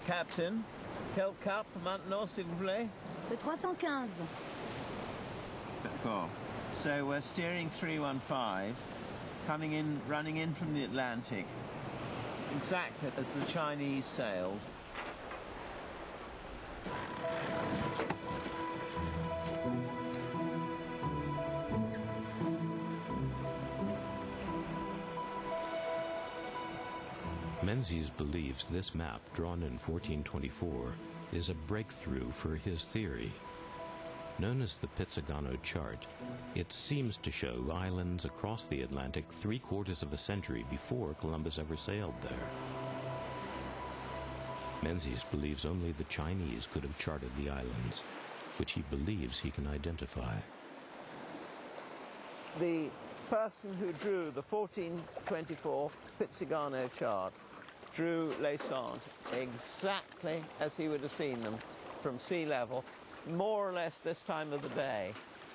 Captain, quel cap maintenant, s'il vous plaît? Le 315. D'accord. So we're steering 315, coming in, running in from the Atlantic, exactly as the Chinese sailed. Menzies believes this map, drawn in 1424, is a breakthrough for his theory. Known as the Pizzigano chart, it seems to show islands across the Atlantic 3/4 of a century before Columbus ever sailed there. Menzies believes only the Chinese could have charted the islands, which he believes he can identify. The person who drew the 1424 Pizzigano chart drew Les Saintes exactly as he would have seen them from sea level, more or less this time of the day.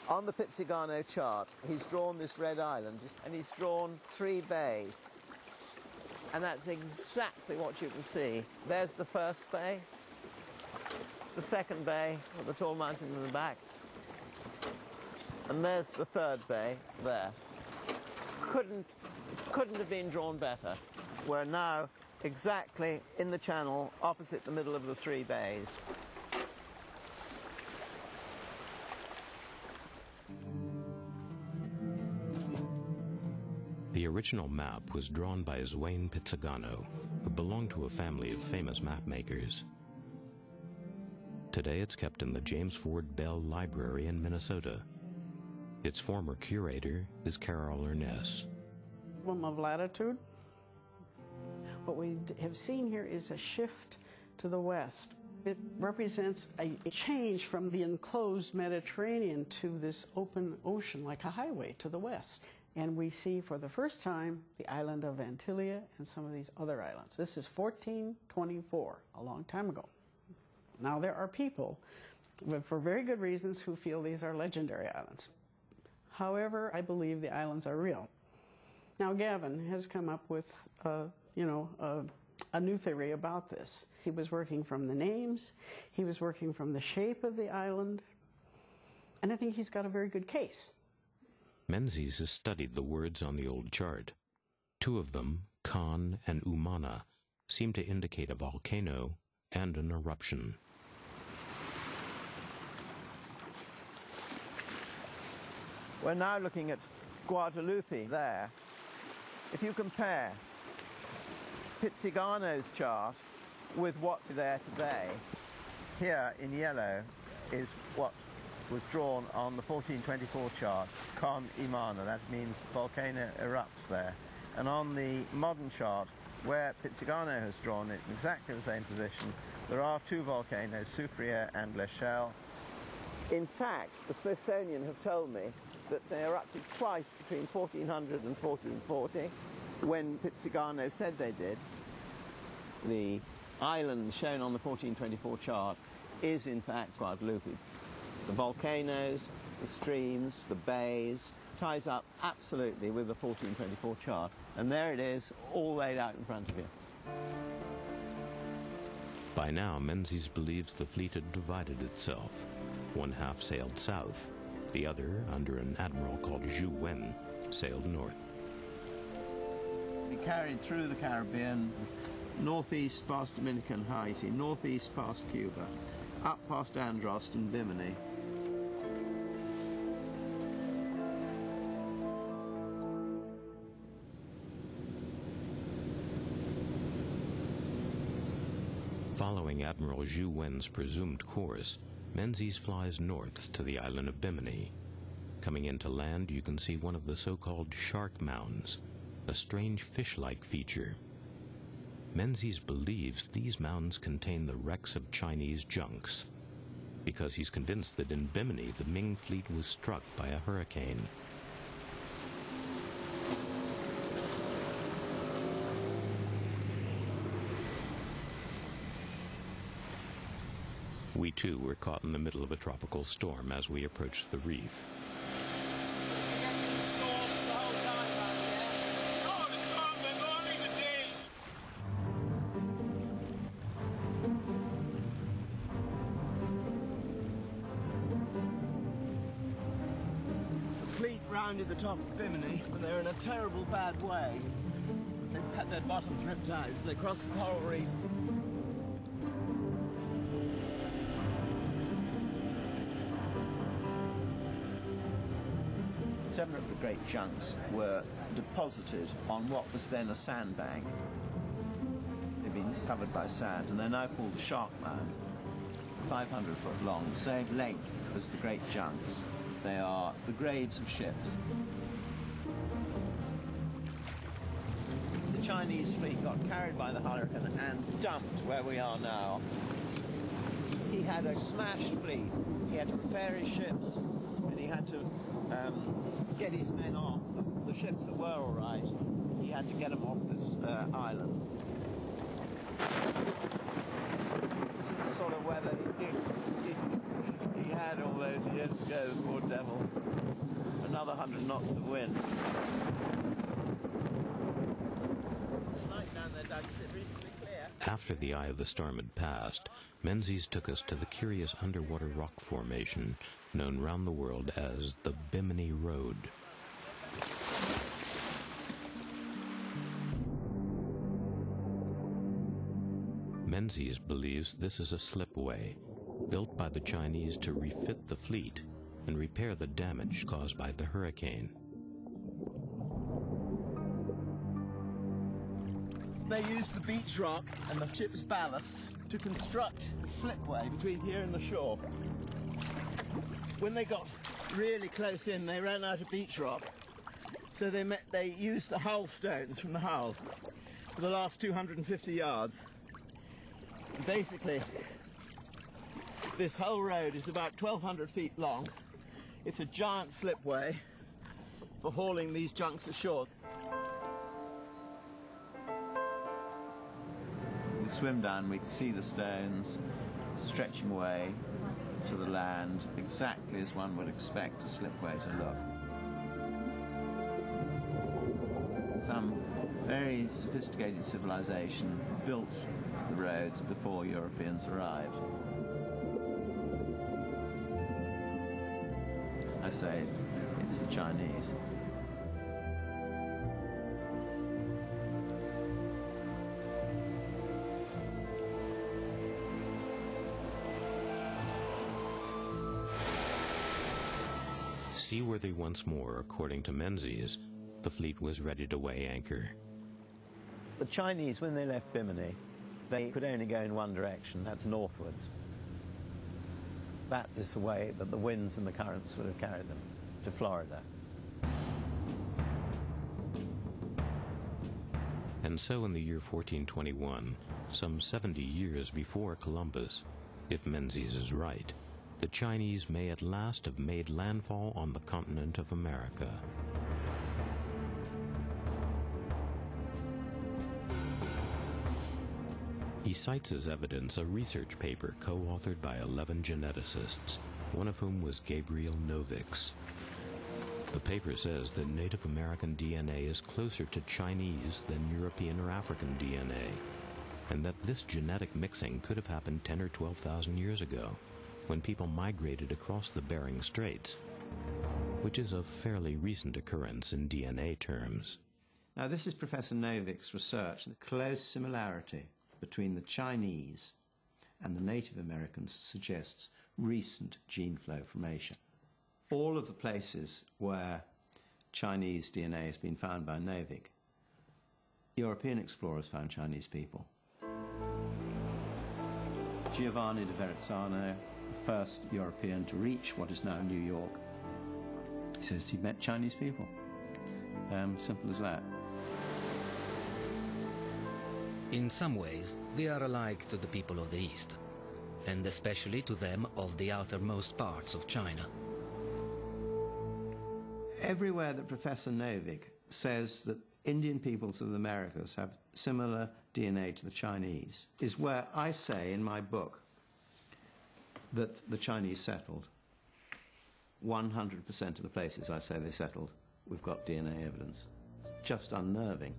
On the Pizzigano chart, he's drawn this red island, and he's drawn 3 bays. And that's exactly what you can see. There's the first bay, the second bay with the tall mountain in the back, and there's the third bay there. Couldn't have been drawn better. We're now exactly in the channel opposite the middle of the 3 bays. The original map was drawn by Zwayne Pizzigano, who belonged to a family of famous mapmakers. Today it's kept in the James Ford Bell Library in Minnesota. Its former curator is Carol Ernest. Of latitude. What we have seen here is a shift to the west. It represents a change from the enclosed Mediterranean to this open ocean, like a highway to the west. And we see for the first time the island of Antillia and some of these other islands. This is 1424, a long time ago. Now there are people, for very good reasons, who feel these are legendary islands. However, I believe the islands are real. Now Gavin has come up with a new theory about this. He was working from the names, he was working from the shape of the island, and I think he's got a very good case. Menzies has studied the words on the old chart. 2 of them, Khan and Umana, seem to indicate a volcano and an eruption. We're now looking at Guadalupe there. If you compare Pizzigano's chart with what's there today, here in yellow is what was drawn on the 1424 chart, Con Imana, that means volcano erupts there. And on the modern chart, where Pizzigano has drawn it in exactly the same position, there are 2 volcanoes, Soufriere and L'Echelle. In fact, the Smithsonian have told me that they erupted twice between 1400 and 1440, when Pizzigano said they did. The island shown on the 1424 chart is in fact Guadalupe. The volcanoes, the streams, the bays, ties up absolutely with the 1424 chart. And there it is, all laid out in front of you. By now, Menzies believes the fleet had divided itself. One half sailed south, the other, under an admiral called Zhu Wen, sailed north. We carried through the Caribbean, northeast past Dominican Haiti, northeast past Cuba, up past Andros and Bimini. Following Admiral Zhu Wen's presumed course, Menzies flies north to the island of Bimini. Coming into land, you can see one of the so-called shark mounds, a strange fish-like feature. Menzies believes these mounds contain the wrecks of Chinese junks, because he's convinced that in Bimini the Ming fleet was struck by a hurricane. We too were caught in the middle of a tropical storm as we approached the reef. rounded the top of Bimini, and they're in a terrible bad way. They've had their bottoms ripped out as they cross the coral reef. Seven of the great junks were deposited on what was then a sandbank. They've been covered by sand, and they're now called the shark mounds. 500 foot long, the same length as the great junks. They are the graves of ships. The Chinese fleet got carried by the hurricane and dumped where we are now. He had a smashed fleet. He had to repair his ships, and he had to get his men off. The ships that were all right, he had to get them off this island. This is the sort of weather he had all those years ago, the poor devil. Another 100 knots of wind. The night down there, Doug, is it reasonably clear? After the eye of the storm had passed, Menzies took us to the curious underwater rock formation known round the world as the Bimini Road. Menzies believes this is a slipway, built by the Chinese to refit the fleet and repair the damage caused by the hurricane. They used the beach rock and the ship's ballast to construct a slipway between here and the shore. When they got really close in, they ran out of beach rock, so they used the hull stones from the hull for the last 250 yards. And basically, this whole road is about 1,200 feet long. It's a giant slipway for hauling these junks ashore. We swim down, we can see the stones stretching away to the land, exactly as one would expect a slipway to look. Some very sophisticated civilization built the roads before Europeans arrived. I say it's the Chinese. Seaworthy once more, according to Menzies, the fleet was ready to weigh anchor. The Chinese, when they left Bimini, they could only go in one direction, that's northwards. That is the way that the winds and the currents would have carried them to Florida. And so in the year 1421, some 70 years before Columbus, if Menzies is right, the Chinese may at last have made landfall on the continent of America. He cites as evidence a research paper co-authored by 11 geneticists, one of whom was Gabriel Novick's. The paper says that Native American DNA is closer to Chinese than European or African DNA, and that this genetic mixing could have happened 10 or 12,000 years ago, when people migrated across the Bering Straits, which is a fairly recent occurrence in DNA terms. Now, this is Professor Novick's research. The close similarity between the Chinese and the Native Americans suggests recent gene flow formation. All of the places where Chinese DNA has been found by Novick, European explorers found Chinese people. Giovanni da Verrazzano, the first European to reach what is now New York, he says he met Chinese people. Simple as that. In some ways, they are alike to the people of the East, and especially to them of the outermost parts of China. Everywhere that Professor Novick says that Indian peoples of the Americas have similar DNA to the Chinese is where I say in my book that the Chinese settled. 100% of the places I say they settled, we've got DNA evidence. Just unnerving.